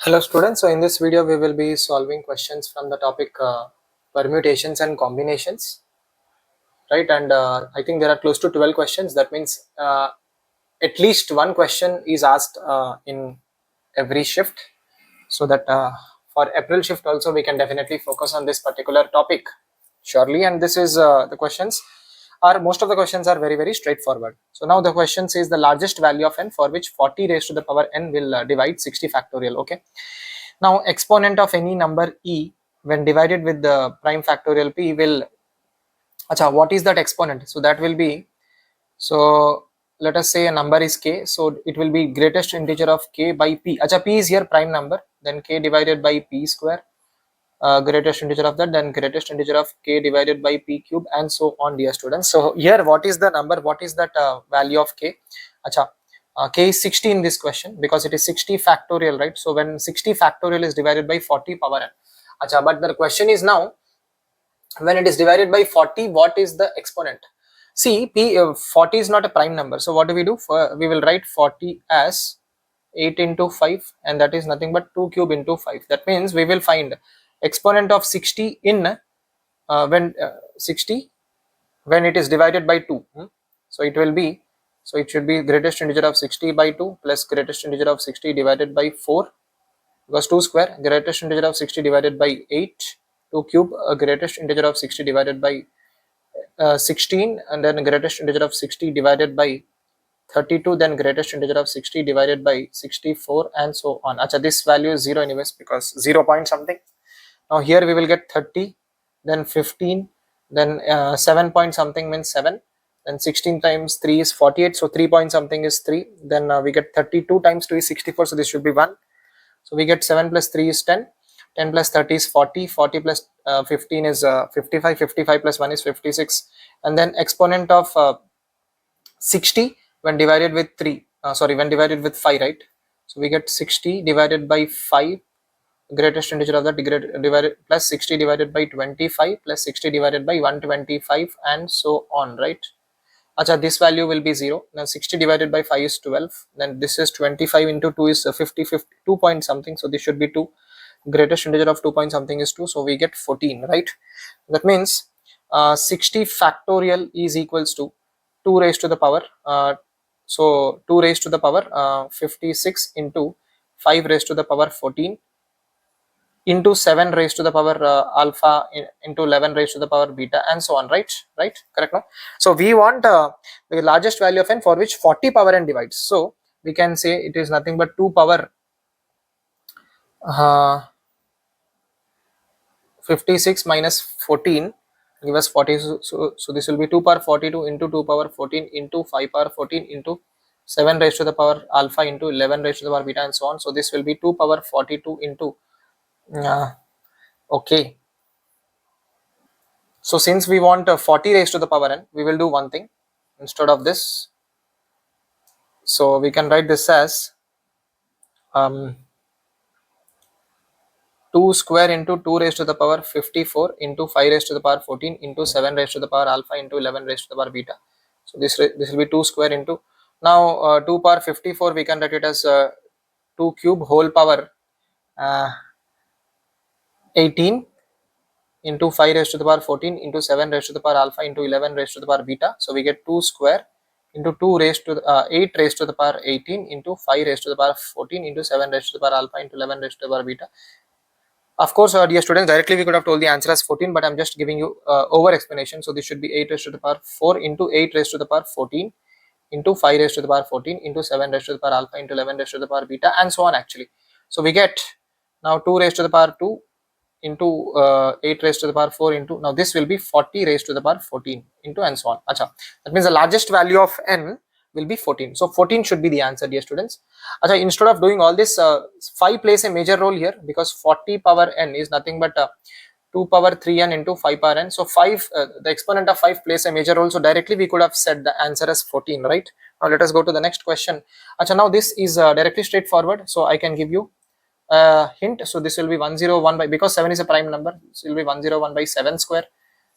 Hello students, so in this video we will be solving questions from the topic permutations and combinations, right? And I think there are close to 12 questions. That means at least one question is asked in every shift, so that for April shift also we can definitely focus on this particular topic surely. And this is the questions are, most of the questions are very straightforward. So now the question says the largest value of n for which 40 raised to the power n will divide 60 factorial. Okay, now exponent of any number e when divided with the prime factorial p will, what is that exponent? So that will be, so let us say a number is k, so it will be greatest integer of k by p. P is here prime number, then k divided by p square, greatest integer of that, then greatest integer of k divided by p cube, and so on, dear students. So here what is the number, what is that value of k? K is 60 in this question because it is 60 factorial, right? So when 60 factorial is divided by 40 power n, but the question is now, when it is divided by 40, what is the exponent? See, 40 is not a prime number, so what do? We will write 40 as 8 into 5, and that is nothing but 2 cube into 5. That means we will find exponent of 60 in 60 when it is divided by 2. So it will be, so it should be greatest integer of 60 by 2 plus greatest integer of 60 divided by 4, because 2 square, greatest integer of 60 divided by 8, 2 cube, greatest integer of 60 divided by 16, and then greatest integer of 60 divided by 32, then greatest integer of 60 divided by 64, and so on. This value is 0 anyways because 0 point something. Now here we will get 30, then 15, then 7 point something means 7, then 16 times 3 is 48, so 3 point something is 3, then we get 32 times 2 is 64, so this should be 1. So we get 7 plus 3 is 10, 10 plus 30 is 40, 40 plus 15 is 55, 55 plus 1 is 56, and then exponent of 60 when divided with 3, when divided with 5, right? So we get 60 divided by 5, greatest integer of that divided plus 60 divided by 25 plus 60 divided by 125, and so on, right? This value will be 0. Now 60 divided by 5 is 12, then this is 25 into 2 is 50, 2 point something, so this should be 2. Greatest integer of 2 point something is 2, so we get 14, right? That means 60 factorial is equals to 2 raised to the power, so 2 raised to the power 56 into 5 raised to the power 14 into 7 raised to the power alpha into 11 raised to the power beta, and so on, right? Correct, no? So we want the largest value of n for which 40 power n divides, so we can say it is nothing but 2 power 56 minus 14 give us 40, so this will be 2 power 42 into 2 power 14 into 5 power 14 into 7 raised to the power alpha into 11 raised to the power beta, and so on. So this will be 2 power 42 into okay. So since we want 40 raised to the power n, we will do one thing instead of this. So we can write this as 2 square into 2 raised to the power 54 into 5 raised to the power 14 into 7 raised to the power alpha into 11 raised to the power beta. So this will be 2 square into, now 2 power 54 we can write it as 2 cube whole power 18 into 5 raised to the power 14 into 7 raised to the power alpha into 11 raised to the power beta. So we get 2 square into 2 raised to the 8 raised to the power 18 into 5 raised to the power 14 into 7 raised to the power alpha into 11 raised to the power beta. Of course, dear students, directly we could have told the answer as 14, but I'm just giving you over explanation. So this should be 8 raised to the power 4 into 8 raised to the power 14 into 5 raised to the power 14 into 7 raised to the power alpha into 11 raised to the power beta, and so on actually. So we get now 2 raised to the power 2 into 8 raised to the power 4 into, now this will be 40 raised to the power 14 into, and so on. That means the largest value of n will be 14. So 14 should be the answer, dear students. Instead of doing all this, 5 plays a major role here because 40 power n is nothing but 2 power 3n into 5 power n. So 5, the exponent of 5 plays a major role. So directly we could have said the answer as 14, right? Now let us go to the next question. Now this is directly straightforward. So I can give you hint. So this will be 101 by, because 7 is a prime number, so it will be 101 by 7 square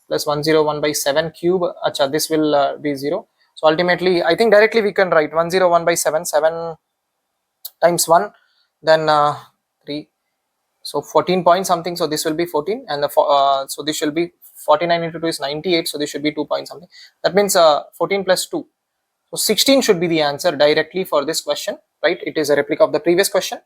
plus 101 by 7 cube. This will be 0. So ultimately I think directly we can write 101 by 7, 7 times 1, then 3, so 14 point something, so this will be 14, and the so this will be 49 into 2 is 98, so this should be 2 point something. That means 14 plus 2, so 16 should be the answer directly for this question, right? It is a replica of the previous question.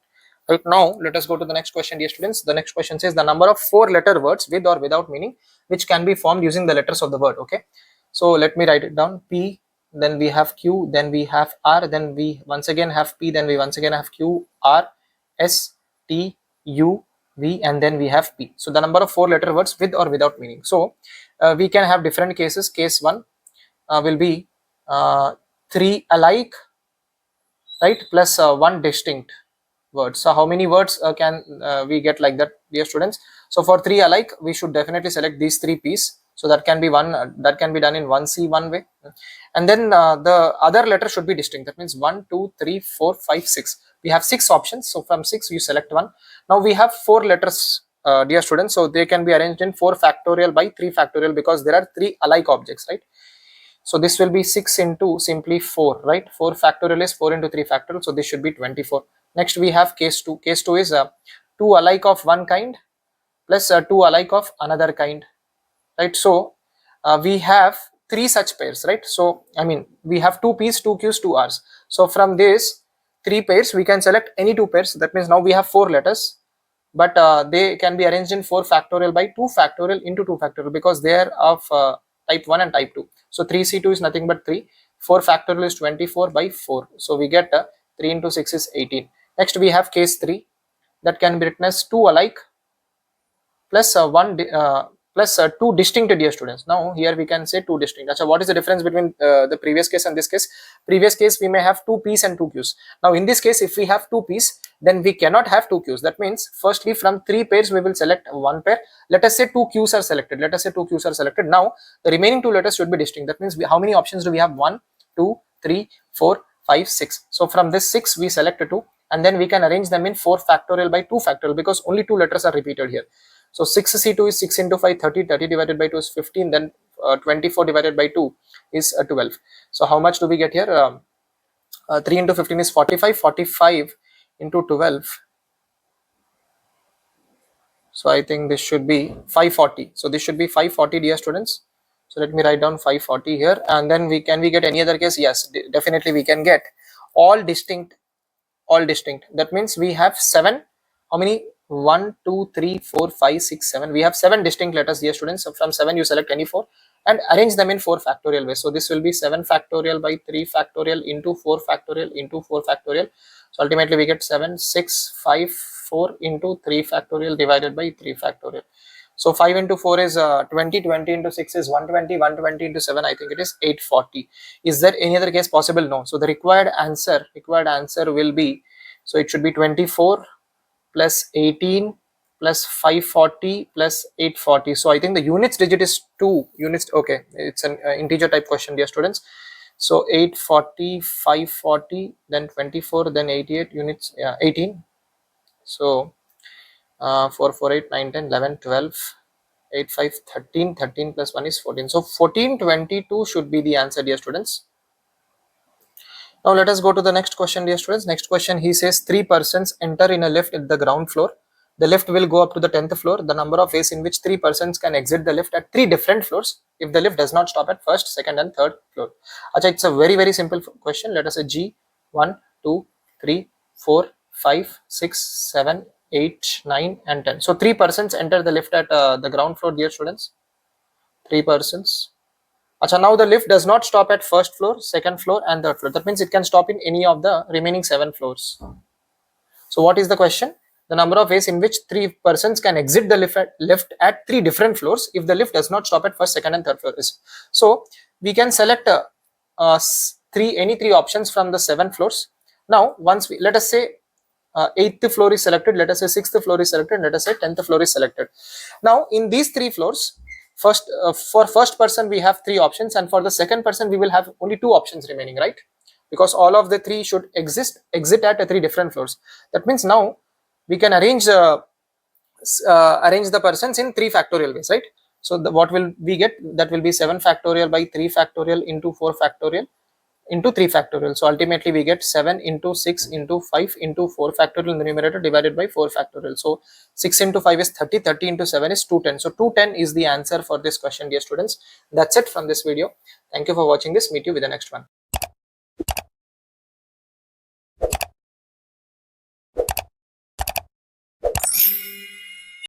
Right, now let us go to the next question, dear students. The next question says the number of 4-letter words with or without meaning which can be formed using the letters of the word. Okay, so let me write it down. P, then we have Q, then we have R, then we once again have P, then we once again have Q, R, S, T, U, V, and then we have P. So the number of 4-letter words with or without meaning. So we can have different cases. Case 1 will be 3 alike, right, plus 1 distinct words. So how many words can we get like that, dear students? So for 3 alike, we should definitely select these 3 P's. So that can be that can be done in 1C one way, and then the other letter should be distinct. That means 1, 2, 3, 4, 5, 6. We have 6 options. So from 6 you select one. Now we have 4 letters, dear students. So they can be arranged in 4 factorial by 3 factorial because there are 3 alike objects, right? So this will be 6 into simply 4, right? 4 factorial is 4 into 3 factorial. So this should be 24. Next we have case 2. Case 2 is 2 alike of one kind plus 2 alike of another kind, right? So we have 3 such pairs, right? So I mean we have 2 P's, 2 Q's, 2 R's. So from this 3 pairs we can select any 2 pairs. That means now we have 4 letters, but they can be arranged in 4 factorial by 2 factorial into 2 factorial because they are of type 1 and type 2. So 3C2 is nothing but 3. 4 factorial is 24 by 4. So we get 3 into 6 is 18. Next we have case 3, that can be written as 2 alike plus 2 distinct, dear students. Now here we can say 2 distinct. So what is the difference between the previous case and this case? Previous case we may have 2 P's and 2 Q's. Now in this case, if we have 2 P's, then we cannot have 2 Q's. That means firstly from 3 pairs we will select 1 pair. Let us say 2 Q's are selected. Let us say 2 Q's are selected. Now the remaining 2 letters should be distinct. That means how many options do we have? 1, 2, 3, 4, 5, 6. So from this 6 we select 2, and then we can arrange them in 4 factorial by 2 factorial because only 2 letters are repeated here. So 6C2 is 6 into 5, 30, 30 divided by 2 is 15, then 24 divided by 2 is 12. So how much do we get here? 3 into 15 is 45, 45 into 12. So I think this should be 540. So this should be 540, dear students. So let me write down 540 here, and then we get any other case? Yes, definitely we can get all distinct, all distinct. That means we have 7. How many? 1, 2, 3, 4, 5, 6, 7. We have 7 distinct letters, dear students. So from 7 you select any 4 and arrange them in 4 factorial ways. So this will be 7 factorial by 3 factorial into 4 factorial into 4 factorial. So ultimately we get 7, 6, 5, 4 into 3 factorial divided by 3 factorial. So 5 into 4 is 20, 20 into 6 is 120, 120 into 7, I think it is 840. Is there any other case possible? No. So the required answer will be, so it should be 24 plus 18 plus 540 plus 840. So I think the units digit is 2 units. Okay, it's an integer type question, dear students. So 840, 540, then 24, then 88 units, 18. So 4, 4, 8, 9, 10, 11, 12, 8, 5, 13, 13 plus 1 is 14. So 1422 should be the answer, dear students. Now let us go to the next question, dear students. Next question, he says 3 persons enter in a lift at the ground floor. The lift will go up to the 10th floor. The number of ways in which 3 persons can exit the lift at 3 different floors if the lift does not stop at first, second and third floor. Achha, it's a very simple question. Let us say G 1, 2, 3, 4, 5, 6, 7, 8, 9 and 10. So 3 persons enter the lift at the ground floor, dear students. 3 persons. Achha, now the lift does not stop at first floor, second floor and third floor. That means it can stop in any of the remaining 7 floors. So what is the question? The number of ways in which 3 persons can exit the lift at 3 different floors if the lift does not stop at first, second and third floors. So we can select any 3 options from the 7 floors. Now once we, let us say 8th floor is selected, let us say 6th floor is selected, let us say 10th floor is selected. Now in these 3 floors, first for first person we have 3 options, and for the second person we will have only 2 options remaining, right? Because all of the 3 should exit at 3 different floors. That means now we can arrange the persons in 3 factorial ways, right? So what will we get? That will be 7 factorial by 3 factorial into 4 factorial into 3 factorial. So ultimately we get 7 into 6 into 5 into 4 factorial in the numerator divided by 4 factorial. So 6 into 5 is 30, 30 into 7 is 210. So 210 is the answer for this question, dear students. That's it from this video. Thank you for watching this. Meet you with the next one.